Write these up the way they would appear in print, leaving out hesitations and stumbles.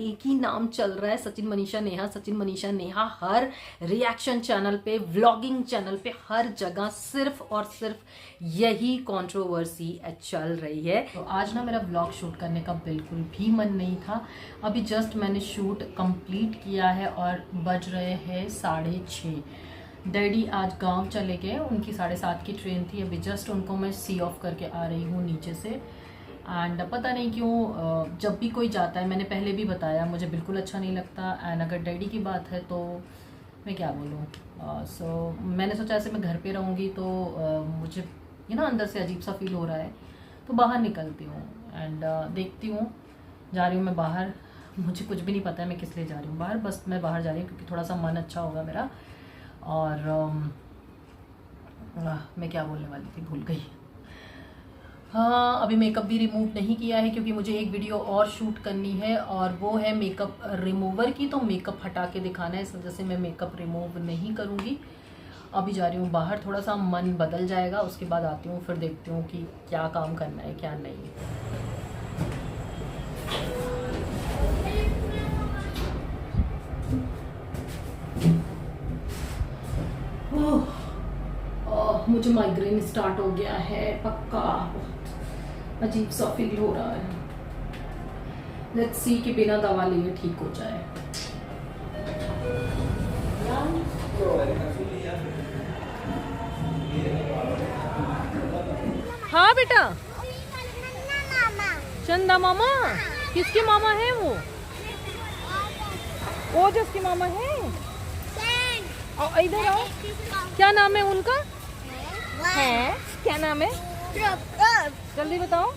एक ही नाम चल रहा है, सचिन मनीषा नेहा, सचिन मनीषा नेहा। हर रिएक्शन चैनल पे, व्लॉगिंग चैनल पे, हर जगह सिर्फ और सिर्फ यही कंट्रोवर्सी चल रही है। तो आज ना मेरा व्लॉग शूट करने का बिल्कुल भी मन नहीं था। अभी जस्ट मैंने शूट कंप्लीट किया है और बज रहे हैं 6:30। डैडी आज गांव चले गए, उनकी 7:30 की ट्रेन थी। अभी जस्ट उनको मैं सी ऑफ करके आ रही हूँ नीचे से। एंड पता नहीं क्यों जब भी कोई जाता है, मैंने पहले भी बताया, मुझे बिल्कुल अच्छा नहीं लगता। एंड अगर डैडी की बात है तो मैं क्या बोलूँ। सो मैंने सोचा ऐसे मैं घर पे रहूँगी तो मुझे अंदर से अजीब सा फील हो रहा है, तो बाहर निकलती हूँ एंड देखती हूँ। जा रही हूँ मैं बाहर, मुझे कुछ भी नहीं पता है मैं किस लिए जा रही हूँ बाहर, बस मैं बाहर जा रही हूँ क्योंकि थोड़ा सा मन अच्छा होगा मेरा। और मैं क्या बोलने वाली थी, भूल गई। हाँ, अभी मेकअप भी रिमूव नहीं किया है क्योंकि मुझे एक वीडियो और शूट करनी है और वो है मेकअप रिमूवर की, तो मेकअप हटा के दिखाना है, इस वजह से मैं मेकअप रिमूव नहीं करूँगी। अभी जा रही हूँ बाहर, थोड़ा सा मन बदल जाएगा, उसके बाद आती हूँ, फिर देखती हूँ कि क्या काम करना है क्या नहीं। मुझे माइग्रेन स्टार्ट हो गया है पक्का, बहुत अजीब सा फील हो रहा है। लेट्स सी कि बिना दवा लिए ठीक हो जाए। हाँ बेटा, चंदा मामा। किसके मामा है वो? ओजस के मामा है। इधर आओ, क्या नाम है उनका? है क्या नाम है? जल्दी बताओ।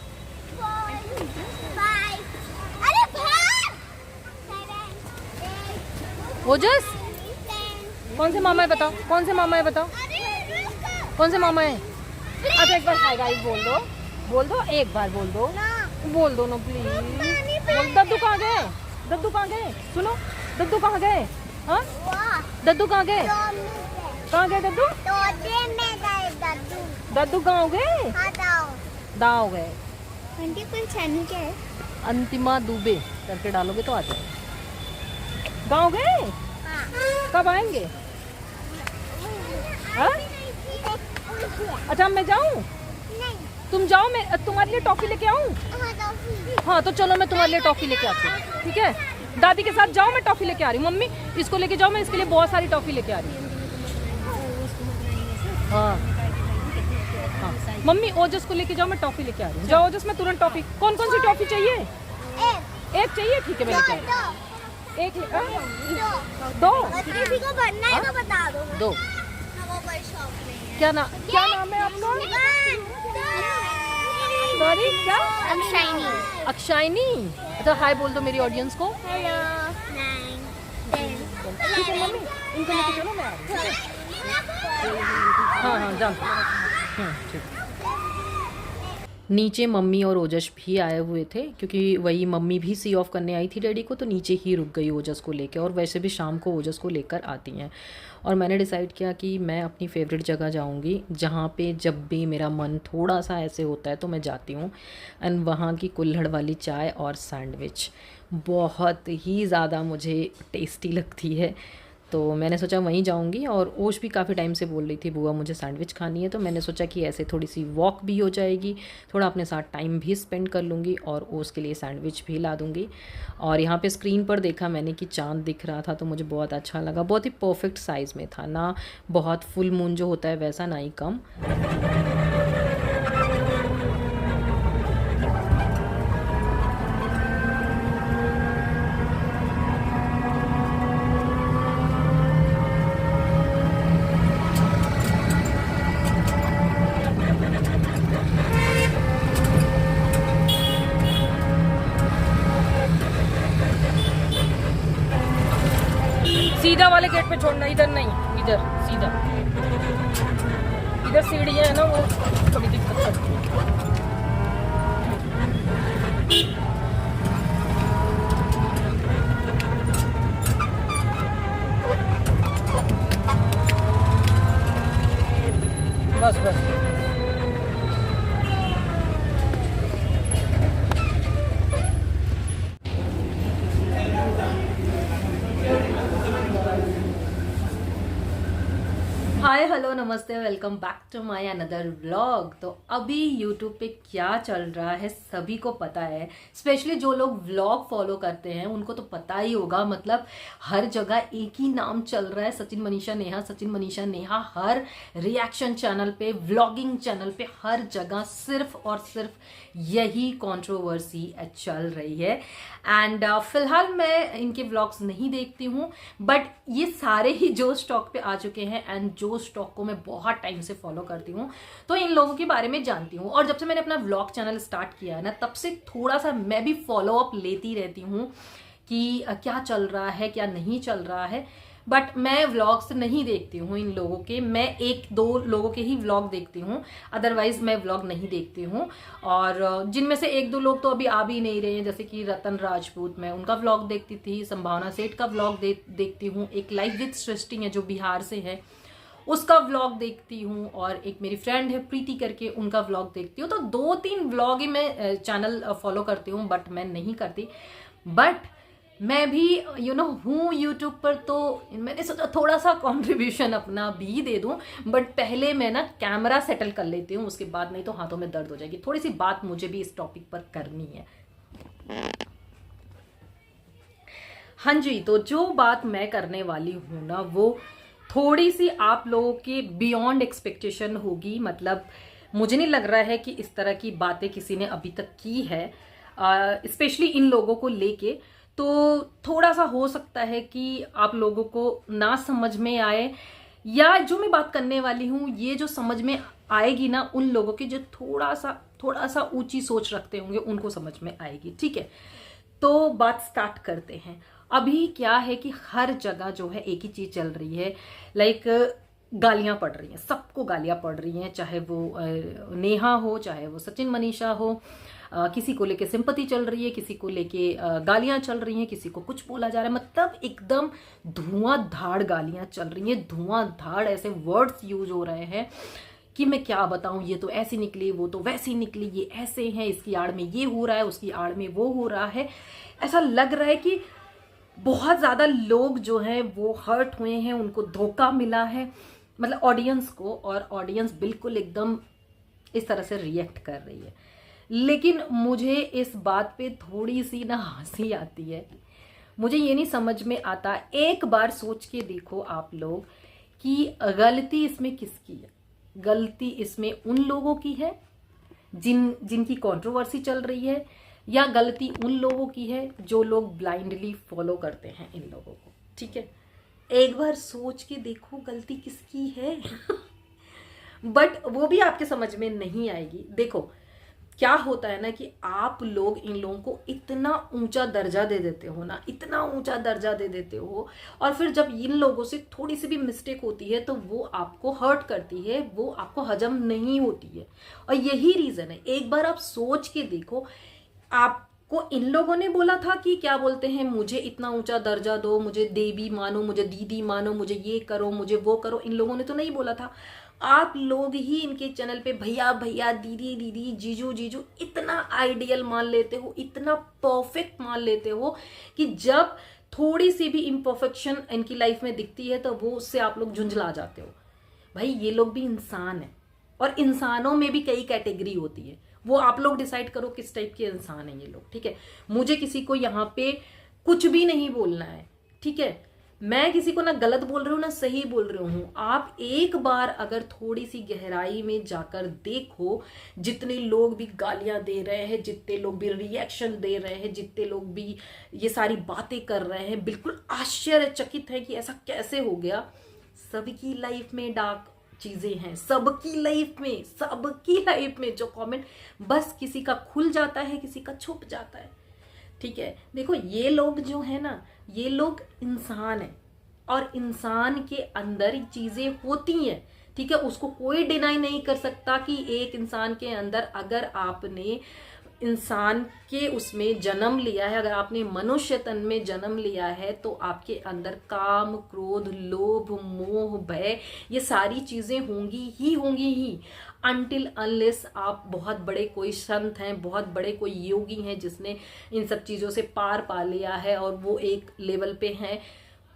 ओजस, कौन से मामा है बताओ, कौन से मामा है बताओ, कौन से मामा है? अच्छा एक बार हाय गाइस बोल दो एक बार बोल दो नो प्लीज। दद्दू कहाँ गए? दद्दू कहाँ गए? सुनो, दद्दू कहाँ गए? हाँ, दद्दू कहाँ गए? कहाँ गए दद्दू? दद्दू गाँव गए? दाव गए। आंटी कोई चैनल क्या है? अंतिमा दुबे करके डालोगे तो आ जाए। गाँव गए? कब आएंगे? हाँ? अच्छा मैं जाऊँ? तुम जाओ, मैं तुम्हारे लिए टॉफी लेके आऊँ? हाँ तो चलो मैं तुम्हारे लिए टॉफी लेके आती हूँ, ठीक है? दादी के साथ जाओ, मैं टॉफी लेके आ रही हूँ। मम्मी इसको लेके जाओ, मैं इसके लिए बहुत सारी टॉफी लेके आ रही हूँ। हाँ हाँ मम्मी, ओजस को लेके जाओ, मैं टॉफी लेके आ रही हूँ। जाओ ओजस, मैं तुरंत टॉफी। कौन कौन सी टॉफी चाहिए? एक चाहिए, ठीक है मैं लेके आ रही हूँ। एक दो किसी को बनना है तो बता दो। क्या नाम है आपका? सॉरी क्या? अक्षाइनी। अच्छा हाय बोल दो मेरी ऑडियंस को। हेलो। ठीक है मम्मी, इनको लेके चलो, मैं आ रही हूँ। हाँ जानते। ठीक। नीचे मम्मी और ओजस भी आए हुए थे क्योंकि वही मम्मी भी सी ऑफ करने आई थी डैडी को, तो नीचे ही रुक गई ओजस को लेकर। और वैसे भी शाम को ओजस को लेकर आती हैं। और मैंने डिसाइड किया कि मैं अपनी फेवरेट जगह जाऊंगी जहाँ पे जब भी मेरा मन थोड़ा सा ऐसे होता है तो मैं जाती हूँ। एंड वहाँ की कुल्हड़ वाली चाय और सैंडविच बहुत ही ज़्यादा मुझे टेस्टी लगती है, तो मैंने सोचा वहीं जाऊंगी। और ओश भी काफ़ी टाइम से बोल रही थी बुआ मुझे सैंडविच खानी है, तो मैंने सोचा कि ऐसे थोड़ी सी वॉक भी हो जाएगी, थोड़ा अपने साथ टाइम भी स्पेंड कर लूँगी और ओश के लिए सैंडविच भी ला दूँगी। और यहाँ पे स्क्रीन पर देखा मैंने कि चाँद दिख रहा था, तो मुझे बहुत अच्छा लगा। बहुत ही परफेक्ट साइज़ में था, ना बहुत फुल मून जो होता है वैसा, ना ही कम। सीधा वाले गेट पे छोड़ना, इधर नहीं, इधर सीधा। इधर सीढ़ियाँ है ना, वो थोड़ी दिक्कत करती है। बस बस हाय हेलो नमस्ते, welcome back to my another vlog. तो अभी यूट्यूब पे क्या चल रहा है सभी को पता है, स्पेशली जो लोग व्लॉग फॉलो करते हैं उनको तो पता ही होगा। मतलब हर जगह एक ही नाम चल रहा है, सचिन मनीषा नेहा, सचिन मनीषा नेहा। हर रिएक्शन चैनल पे, व्लॉगिंग चैनल पे, हर जगह सिर्फ और सिर्फ यही कंट्रोवर्सी चल रही है। एंड फिलहाल मैं इनके व्लॉग्स नहीं देखती हूँ, बट ये सारे ही जो स्टॉक पे आ चुके हैं एंड जो स्टॉक को मैं बहुत टाइम से फॉलो करती हूँ, तो इन लोगों के बारे में जानती हूँ। और जब से मैंने अपना व्लॉग चैनल स्टार्ट किया है ना, तब से थोड़ा सा मैं भी फॉलो अप लेती रहती हूँ कि क्या चल रहा है, क्या नहीं चल रहा है। बट मैं व्लॉग्स नहीं देखती हूँ इन लोगों के, मैं एक दो लोगों के ही व्लॉग देखती हूँ, अदरवाइज मैं व्लॉग नहीं देखती हूँ। और जिनमें से एक दो लोग तो अभी आ भी नहीं रहे हैं, जैसे कि रतन राजपूत, मैं उनका व्लॉग देखती थी। संभावना सेठ का व्लॉग देखती हूँ। एक लाइफ विद सृष्टि है जो बिहार से है, उसका व्लॉग देखती हूँ। और एक मेरी फ्रेंड है प्रीति करके, उनका व्लॉग देखती हूँ। तो 2-3 व्लॉग ही मैं चैनल फॉलो करती हूँ, बट मैं नहीं करती। बट मैं भी हूँ यूट्यूब पर, तो मैंने सोचा थोड़ा सा कंट्रीब्यूशन अपना भी दे दूं। बट पहले मैं ना कैमरा सेटल कर लेती हूँ, उसके बाद नहीं तो हाथों में दर्द हो जाएगी। थोड़ी सी बात मुझे भी इस टॉपिक पर करनी है। हाँ जी, तो जो बात मैं करने वाली हूँ ना, वो थोड़ी सी आप लोगों के बियॉन्ड एक्सपेक्टेशन होगी। मतलब मुझे नहीं लग रहा है कि इस तरह की बातें किसी ने अभी तक की है, स्पेशली इन लोगों को लेके। तो थोड़ा सा हो सकता है कि आप लोगों को ना समझ में आए, या जो मैं बात करने वाली हूँ ये जो समझ में आएगी ना, उन लोगों की जो थोड़ा सा ऊंची सोच रखते होंगे उनको समझ में आएगी। ठीक है, तो बात स्टार्ट करते हैं। अभी क्या है कि हर जगह जो है एक ही चीज चल रही है, लाइक गालियां पड़ रही हैं, सबको गालियां पड़ रही हैं, चाहे वो नेहा हो, चाहे वो सचिन मनीषा हो। किसी को लेके सिंपैथी चल रही है, किसी को लेके गालियां चल रही हैं, किसी को कुछ बोला जा रहा है। मतलब एकदम धुआंधार गालियां चल रही हैं, धुआंधार ऐसे वर्ड्स यूज हो रहे हैं कि मैं क्या बताऊं। ये तो ऐसी निकली, वो तो वैसी निकली, ये ऐसे हैं, इसकी आड़ में ये हो रहा है, उसकी आड़ में वो हो रहा है। ऐसा लग रहा है कि बहुत ज्यादा लोग जो हैं वो हर्ट हुए हैं, उनको धोखा मिला है, मतलब ऑडियंस को। और ऑडियंस बिल्कुल एकदम इस तरह से रिएक्ट कर रही है। लेकिन मुझे इस बात पे थोड़ी सी ना हंसी आती है। मुझे ये नहीं समझ में आता, एक बार सोच के देखो आप लोग कि गलती इसमें किसकी है। गलती इसमें उन लोगों की है जिनकी कंट्रोवर्सी चल रही है, या गलती उन लोगों की है जो लोग ब्लाइंडली फॉलो करते हैं इन लोगों को। ठीक है, एक बार सोच के देखो गलती किसकी है। बट वो भी आपके समझ में नहीं आएगी। देखो क्या होता है ना कि आप लोग इन लोगों को इतना ऊंचा दर्जा दे देते हो ना, इतना ऊंचा दर्जा दे देते हो, और फिर जब इन लोगों से थोड़ी सी भी मिस्टेक होती है तो वो आपको हर्ट करती है, वो आपको हजम नहीं होती है। और यही रीजन है, एक बार आप सोच के देखो, आपको इन लोगों ने बोला था कि क्या बोलते हैं, मुझे इतना ऊंचा दर्जा दो, मुझे देवी मानो, मुझे दीदी मानो, मुझे ये करो, मुझे वो करो। इन लोगों ने तो नहीं बोला था। आप लोग ही इनके चैनल पे भैया भैया, दीदी दीदी, जीजू जीजू इतना आइडियल मान लेते हो, इतना परफेक्ट मान लेते हो कि जब थोड़ी सी भी इम्परफेक्शन इनकी लाइफ में दिखती है तो वो उससे आप लोग झुंझला जाते हो। भाई ये लोग भी इंसान है, और इंसानों में भी कई कैटेगरी होती है, वो आप लोग डिसाइड करो किस टाइप के इंसान है ये लोग। ठीक है, मुझे किसी को यहाँ पे कुछ भी नहीं बोलना है। ठीक है, मैं किसी को ना गलत बोल रही हूँ ना सही बोल रही हूँ। आप एक बार अगर थोड़ी सी गहराई में जाकर देखो, जितने लोग भी गालियां दे रहे हैं, जितने लोग भी रिएक्शन दे रहे हैं, जितने लोग भी ये सारी बातें कर रहे हैं, बिल्कुल आश्चर्यचकित है कि ऐसा कैसे हो गया। सबकी लाइफ में डार्क चीजें हैं, सबकी लाइफ में जो कमेंट बस किसी का खुल जाता है, किसी का छुप जाता है। ठीक है, देखो ये लोग जो है ना, ये लोग इंसान है, और इंसान के अंदर चीजें होती हैं। ठीक है, उसको कोई डिनाई नहीं कर सकता कि एक इंसान के अंदर अगर आपने इंसान के उसमें जन्म लिया है, अगर आपने मनुष्य तन में जन्म लिया है, तो आपके अंदर काम, क्रोध, लोभ, मोह, भय, ये सारी चीजें होंगी ही अनटिल अनलेस आप बहुत बड़े कोई संत हैं, बहुत बड़े कोई योगी हैं जिसने इन सब चीजों से पार पा लिया है और वो एक लेवल पे हैं,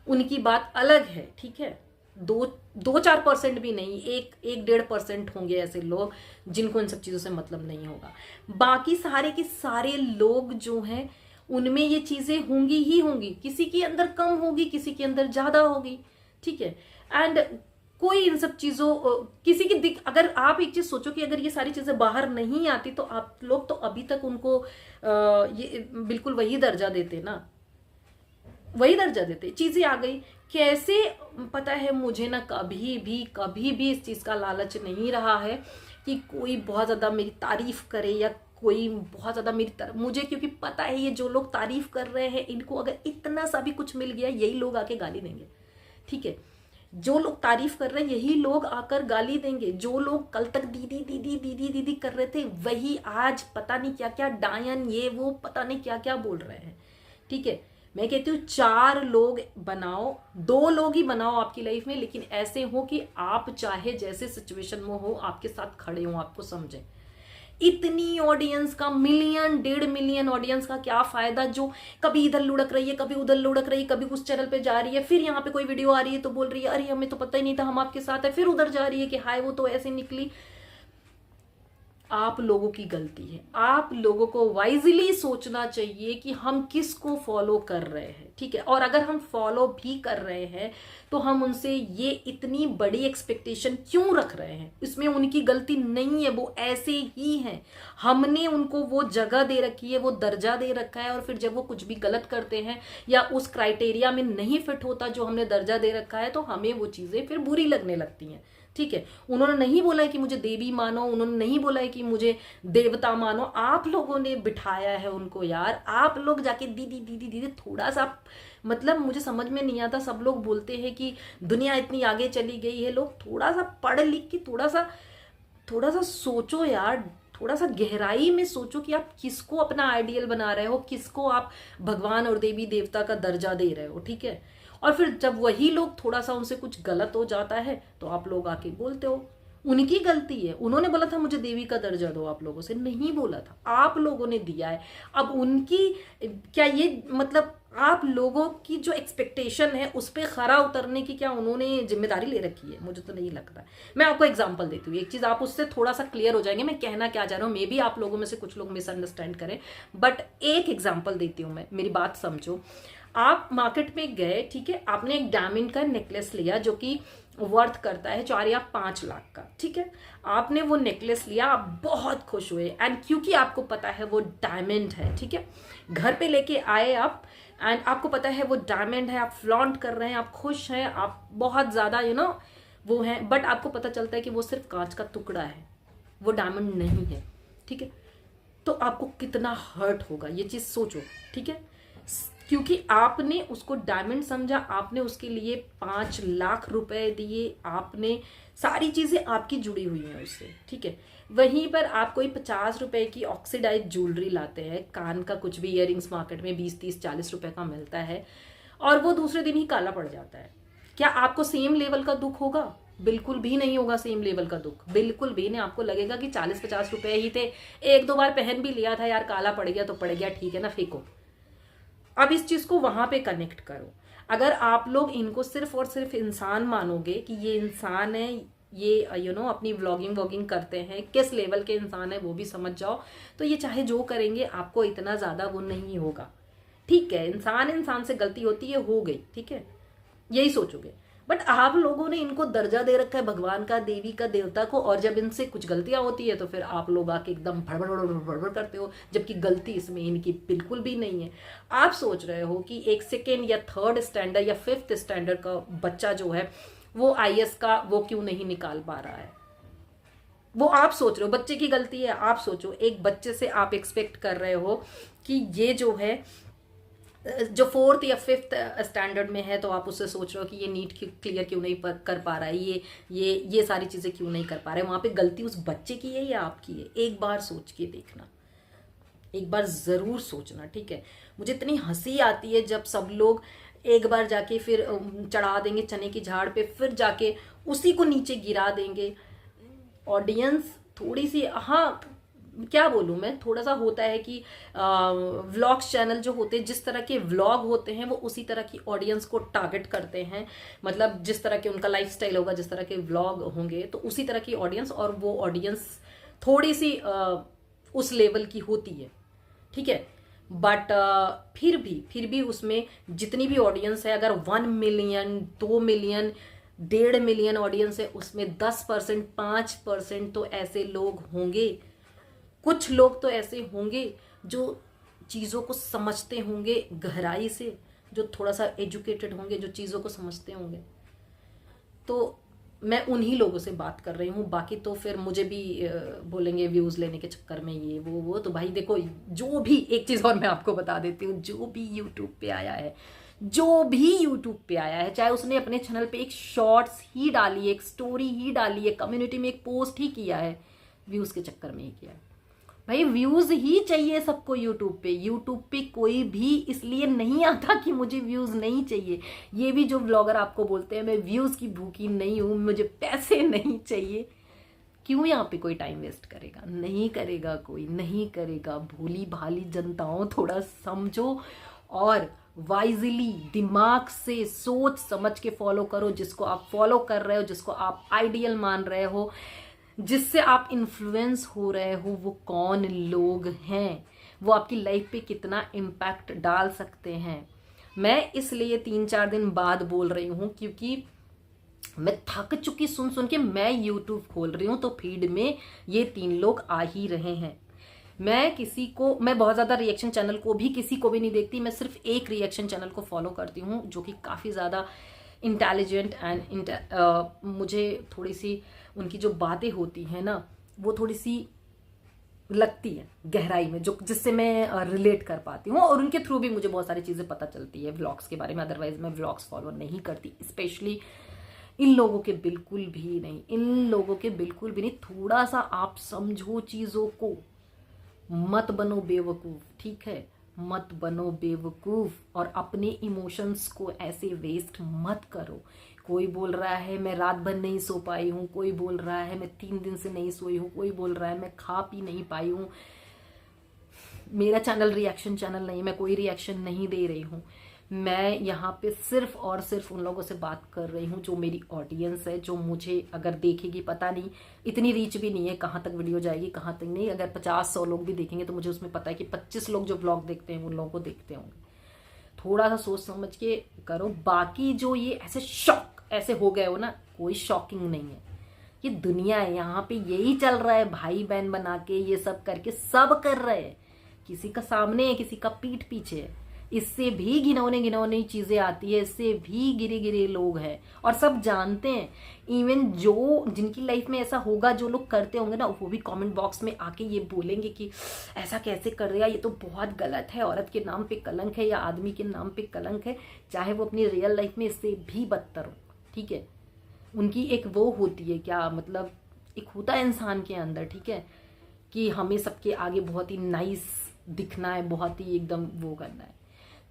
उनकी बात अलग है। ठीक है, दो 4% भी नहीं, 1-1.5% होंगे ऐसे लोग जिनको इन सब चीजों से मतलब नहीं होगा। बाकी सारे के सारे लोग जो हैं उनमें ये चीजें होंगी ही होंगी, किसी के अंदर कम होगी, किसी के अंदर ज्यादा होगी, ठीक है। एंड कोई इन सब चीजों किसी की अगर आप एक चीज सोचो कि अगर ये सारी चीजें बाहर नहीं आती तो आप लोग तो अभी तक उनको ये बिल्कुल वही दर्जा देते ना, वही दर्जा देते। चीजें आ गई कैसे, पता है मुझे ना कभी भी इस चीज का लालच नहीं रहा है कि कोई बहुत ज्यादा मेरी तारीफ करे या कोई बहुत ज्यादा मेरी तरफ मुझे, क्योंकि पता है ये जो लोग तारीफ कर रहे हैं इनको अगर इतना सा भी कुछ मिल गया यही लोग आके गाली देंगे, ठीक है। जो लोग तारीफ कर रहे हैं यही लोग आकर गाली देंगे। जो लोग कल तक दीदी दीदी दीदी दीदी कर रहे थे वही आज पता नहीं क्या क्या डायन ये वो पता नहीं क्या क्या बोल रहे हैं, ठीक है। मैं कहती हूँ 4 लोग बनाओ, 2 लोग ही बनाओ आपकी लाइफ में, लेकिन ऐसे हो कि आप चाहे जैसे सिचुएशन में हो आपके साथ खड़े हो, आपको समझें। इतनी ऑडियंस का 1-1.5 मिलियन ऑडियंस का क्या फायदा जो कभी इधर लुढ़क रही है, कभी उधर लुढ़क रही है, कभी उस चैनल पे जा रही है, फिर यहाँ पे कोई वीडियो आ रही है तो बोल रही है अरे हमें तो पता ही नहीं था हम आपके साथ है, फिर उधर जा रही है कि हाय वो तो ऐसे निकली। आप लोगों की गलती है। आप लोगों को वाइजली सोचना चाहिए कि हम किसको फॉलो कर रहे हैं, ठीक है। और अगर हम फॉलो भी कर रहे हैं तो हम उनसे ये इतनी बड़ी एक्सपेक्टेशन क्यों रख रहे हैं, इसमें उनकी गलती नहीं है, वो ऐसे ही हैं। हमने उनको वो जगह दे रखी है, वो दर्जा दे रखा है, और फिर जब वो कुछ भी गलत करते हैं या उस क्राइटेरिया में नहीं फिट होता जो हमने दर्जा दे रखा है तो हमें वो चीजें फिर बुरी लगने लगती हैं, ठीक है। उन्होंने नहीं बोला है कि मुझे देवी मानो, उन्होंने नहीं बोला है कि मुझे देवता मानो, आप लोगों ने बिठाया है उनको यार। आप लोग जाके दीदी दीदी दीदी थोड़ा सा, मतलब मुझे समझ में नहीं आता, सब लोग बोलते हैं कि दुनिया इतनी आगे चली गई है, लोग थोड़ा सा पढ़ लिख के थोड़ा सा सोचो यार, थोड़ा सा गहराई में सोचो कि आप किसको अपना आइडियल बना रहे हो, किसको आप भगवान और देवी देवता का दर्जा दे रहे हो, ठीक है। और फिर जब वही लोग थोड़ा सा उनसे कुछ गलत हो जाता है तो आप लोग आके बोलते हो उनकी गलती है, उन्होंने बोला था मुझे देवी का दर्जा दो, आप लोगों से नहीं बोला था, आप लोगों ने दिया है। अब उनकी क्या ये मतलब आप लोगों की जो एक्सपेक्टेशन है उस पर खरा उतरने की क्या उन्होंने जिम्मेदारी ले रखी है, मुझे तो नहीं लगता। मैं आपको एग्जांपल देती हूँ, एक चीज आप उससे थोड़ा सा क्लियर हो जाएंगे मैं कहना क्या चाह रहा हूँ। मे बी आप लोगों में से कुछ लोग मिसअंडरस्टैंड करें, बट एक एग्जाम्पल देती हूँ मैं, मेरी बात समझो। आप मार्केट में गए, ठीक है, आपने एक डायमंड का नेकलेस लिया जो कि वर्थ करता है 4 या 5 लाख का, ठीक है। आपने वो नेकलेस लिया, आप बहुत खुश हुए, एंड क्योंकि आपको पता है वो डायमंड है, ठीक है, घर पे लेके आए आप, एंड आपको पता है वो डायमंड है, आप फ्लॉन्ट कर रहे हैं, आप खुश हैं, आप बहुत ज्यादा वो हैं, बट आपको पता चलता है कि वो सिर्फ कांच का टुकड़ा है, वो डायमंड नहीं है, ठीक है। तो आपको कितना हर्ट होगा ये चीज सोचो, ठीक है। क्योंकि आपने उसको डायमंड समझा, आपने उसके लिए 5 लाख रुपए दिए, आपने सारी चीजें आपकी जुड़ी हुई हैं उससे, ठीक है। वहीं पर आप कोई 50 रुपए की ऑक्सीडाइज ज्वेलरी लाते हैं, कान का कुछ भी इयररिंग्स मार्केट में 20-30-40 रुपए का मिलता है, और वो दूसरे दिन ही काला पड़ जाता है। क्या आपको सेम लेवल का दुख होगा? बिल्कुल भी नहीं होगा सेम लेवल का दुख, बिल्कुल भी नहीं। आपको लगेगा कि 40-50 रुपए ही थे, 1-2 बार पहन भी लिया था यार, काला पड़ गया तो पड़ गया, ठीक है ना, फेंको। अब इस चीज को वहां पे कनेक्ट करो। अगर आप लोग इनको सिर्फ और सिर्फ इंसान मानोगे कि ये इंसान है, ये अपनी व्लॉगिंग करते हैं, किस लेवल के इंसान है वो भी समझ जाओ, तो ये चाहे जो करेंगे आपको इतना ज्यादा वो नहीं होगा, ठीक है। इंसान से गलती होती है, हो गई, ठीक है, यही सोचोगे। बट आप लोगों ने इनको दर्जा दे रखा है भगवान का, देवी का, देवता को, और जब इनसे कुछ गलतियां होती है तो फिर आप लोग आके एकदम भड़बड़ करते हो, जबकि गलती इसमें इनकी बिल्कुल भी नहीं है। आप सोच रहे हो कि एक 2nd या 3rd स्टैंडर्ड या 5th स्टैंडर्ड का बच्चा जो है वो IAS का वो क्यों नहीं निकाल पा रहा है, वो आप सोच रहे हो बच्चे की गलती है। आप सोचो एक बच्चे से आप एक्सपेक्ट कर रहे हो कि ये जो है जो 4th या 5th स्टैंडर्ड में है, तो आप उससे सोच रहे हो कि ये नीट क्लियर क्यों नहीं कर पा रहा है, ये सारी चीजें क्यों नहीं कर पा रहे हैं। वहां पे गलती उस बच्चे की है या आपकी है? एक बार सोच के देखना, एक बार जरूर सोचना, ठीक है। मुझे इतनी हंसी आती है जब सब लोग एक बार जाके फिर चढ़ा देंगे चने की झाड़ पे, फिर जाके उसी को नीचे गिरा देंगे। ऑडियंस थोड़ी सी, हाँ क्या बोलूँ मैं, थोड़ा सा होता है कि व्लॉग्स चैनल जो होते हैं, जिस तरह के व्लॉग होते हैं वो उसी तरह की ऑडियंस को टारगेट करते हैं। मतलब जिस तरह के उनका लाइफस्टाइल होगा, जिस तरह के व्लॉग होंगे, तो उसी तरह की ऑडियंस, और वो ऑडियंस थोड़ी सी उस लेवल की होती है, ठीक है। बट फिर भी उसमें जितनी भी ऑडियंस है, अगर 1 मिलियन 2 मिलियन 1.5 मिलियन ऑडियंस है, उसमें 10% 5% तो ऐसे लोग होंगे, कुछ लोग तो ऐसे होंगे जो चीज़ों को समझते होंगे गहराई से, जो थोड़ा सा एजुकेटेड होंगे, जो चीज़ों को समझते होंगे। तो मैं उन्हीं लोगों से बात कर रही हूँ। बाकी तो फिर मुझे भी बोलेंगे व्यूज़ लेने के चक्कर में ये वो। तो भाई देखो, जो भी, एक चीज़ और मैं आपको बता देती हूँ, जो भी यूट्यूब पे आया है, चाहे उसने अपने चैनल पे एक शॉर्ट्स ही डाली है, एक स्टोरी ही डाली है, कम्युनिटी में एक पोस्ट ही किया है, व्यूज़ के चक्कर में ही किया है। भाई व्यूज ही चाहिए सबको यूट्यूब पे कोई भी इसलिए नहीं आता कि मुझे व्यूज नहीं चाहिए। ये भी जो व्लॉगर आपको बोलते हैं मैं व्यूज की भूखी नहीं हूं, मुझे पैसे नहीं चाहिए, क्यों यहाँ पे कोई टाइम वेस्ट करेगा? नहीं करेगा, कोई नहीं करेगा। भोली भाली जनताओं, थोड़ा समझो और वाइजली, दिमाग से सोच समझ के फॉलो करो जिसको आप फॉलो कर रहे हो, जिसको आप आइडियल मान रहे हो, जिससे आप इन्फ्लुएंस हो रहे हो। वो कौन लोग हैं, वो आपकी लाइफ पे कितना इम्पैक्ट डाल सकते हैं। मैं इसलिए 3-4 दिन बाद बोल रही हूँ क्योंकि मैं थक चुकी सुन सुन के। मैं यूट्यूब खोल रही हूँ तो फीड में ये 3 लोग आ ही रहे हैं। मैं बहुत ज़्यादा रिएक्शन चैनल को भी, किसी को भी नहीं देखती। मैं सिर्फ एक रिएक्शन चैनल को फॉलो करती हूँ जो कि काफ़ी ज़्यादा इंटेलिजेंट एंड मुझे थोड़ी सी उनकी जो बातें होती हैं ना, वो थोड़ी सी लगती है गहराई में, जो जिससे मैं रिलेट कर पाती हूँ, और उनके थ्रू भी मुझे बहुत सारी चीज़ें पता चलती है व्लॉग्स के बारे में। अदरवाइज मैं व्लॉग्स फॉलो नहीं करती, स्पेशली इन लोगों के बिल्कुल भी नहीं। थोड़ा सा आप समझो चीज़ों को, मत बनो बेवकूफ़, ठीक है? मत बनो बेवकूफ़, और अपने इमोशंस को ऐसे वेस्ट मत करो। कोई बोल रहा है मैं रात भर नहीं सो पाई हूँ, कोई बोल रहा है मैं 3 दिन से नहीं सोई हूँ, कोई बोल रहा है मैं खा पी नहीं पाई हूँ। मेरा चैनल रिएक्शन चैनल नहीं, मैं कोई रिएक्शन नहीं दे रही हूँ। मैं यहाँ पे सिर्फ और सिर्फ उन लोगों से बात कर रही हूँ जो मेरी ऑडियंस है, जो मुझे अगर देखेगी, पता नहीं, इतनी रीच भी नहीं है कहाँ तक वीडियो जाएगी, कहाँ तक नहीं। अगर 50-100 लोग भी देखेंगे तो मुझे उसमें पता है कि 25 लोग जो ब्लॉग देखते हैं उन लोगों को देखते होंगे। थोड़ा सा सोच समझ के करो। बाकी जो ये ऐसे हो गए हो ना, कोई शॉकिंग नहीं है। ये दुनिया है, यहाँ पे यही चल रहा है, भाई बहन बना के ये सब करके सब कर रहे हैं। किसी का सामने है, किसी का पीठ पीछे है। इससे भी घिनौने चीजें आती है, इससे भी गिरे लोग हैं, और सब जानते हैं। इवन जो जिनकी लाइफ में ऐसा होगा, जो लोग करते होंगे ना, वो भी कमेंट बॉक्स में आके ये बोलेंगे कि ऐसा कैसे कर रहा है, ये तो बहुत गलत है, औरत के नाम पे कलंक है या आदमी के नाम पे कलंक है, चाहे वो अपनी रियल लाइफ में इससे भी बदतर हो, ठीक है? उनकी एक वो होती है, क्या मतलब, एक होता है इंसान के अंदर, ठीक है, कि हमें सबके आगे बहुत ही नाइस दिखना है, बहुत ही एकदम वो करना है।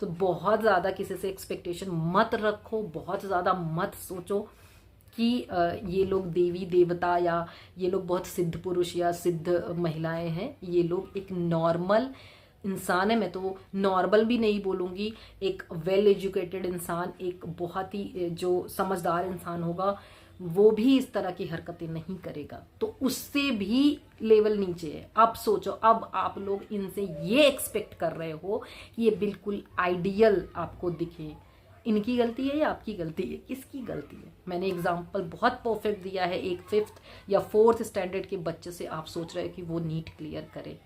तो बहुत ज़्यादा किसी से एक्सपेक्टेशन मत रखो, बहुत ज़्यादा मत सोचो कि ये लोग देवी देवता या ये लोग बहुत सिद्ध पुरुष या सिद्ध महिलाएं हैं। ये लोग एक नॉर्मल इंसान है। मैं तो नॉर्मल भी नहीं बोलूँगी, एक वेल एजुकेटेड इंसान, एक बहुत ही जो समझदार इंसान होगा, वो भी इस तरह की हरकतें नहीं करेगा, तो उससे भी लेवल नीचे है। अब सोचो, अब आप लोग इनसे ये एक्सपेक्ट कर रहे हो कि ये बिल्कुल आइडियल आपको दिखे। इनकी गलती है या आपकी गलती है? किसकी गलती है? मैंने एग्जाम्पल बहुत परफेक्ट दिया है। एक 5th या 4th स्टैंडर्ड के बच्चे से आप सोच रहे हो कि वो नीट क्लियर करे,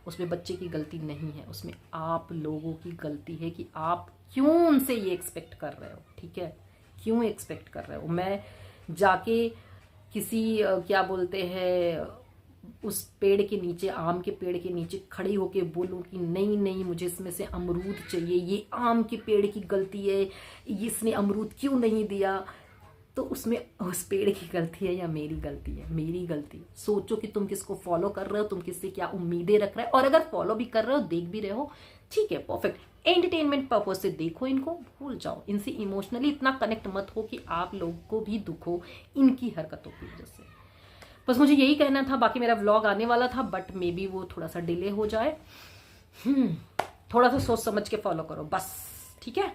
उसमें बच्चे की गलती नहीं है, उसमें आप लोगों की गलती है कि आप क्यों उनसे ये एक्सपेक्ट कर रहे हो, ठीक है? क्यों एक्सपेक्ट कर रहे हो? मैं जाके किसी क्या बोलते हैं, उस पेड़ के नीचे, आम के पेड़ के नीचे खड़ी होके बोलूं कि नहीं नहीं, मुझे इसमें से अमरूद चाहिए, ये आम के पेड़ की गलती है, इसने अमरूद क्यों नहीं दिया, तो उसमें उस पेड़ की गलती है या मेरी गलती है? मेरी गलती है। सोचो कि तुम किसको फॉलो कर रहे हो, तुम किससे क्या उम्मीदें रख रहे हो, और अगर फॉलो भी कर रहे हो, देख भी रहे हो, ठीक है, परफेक्ट, एंटरटेनमेंट पर्पज से देखो, इनको भूल जाओ। इनसे इमोशनली इतना कनेक्ट मत हो कि आप लोगों को भी दुख हो इनकी हरकतों की वजह से। बस मुझे यही कहना था, बाकी मेरा व्लॉग आने वाला था बट मे बी वो थोड़ा सा डिले हो जाए। थोड़ा सा सोच समझ के फॉलो करो बस, ठीक है।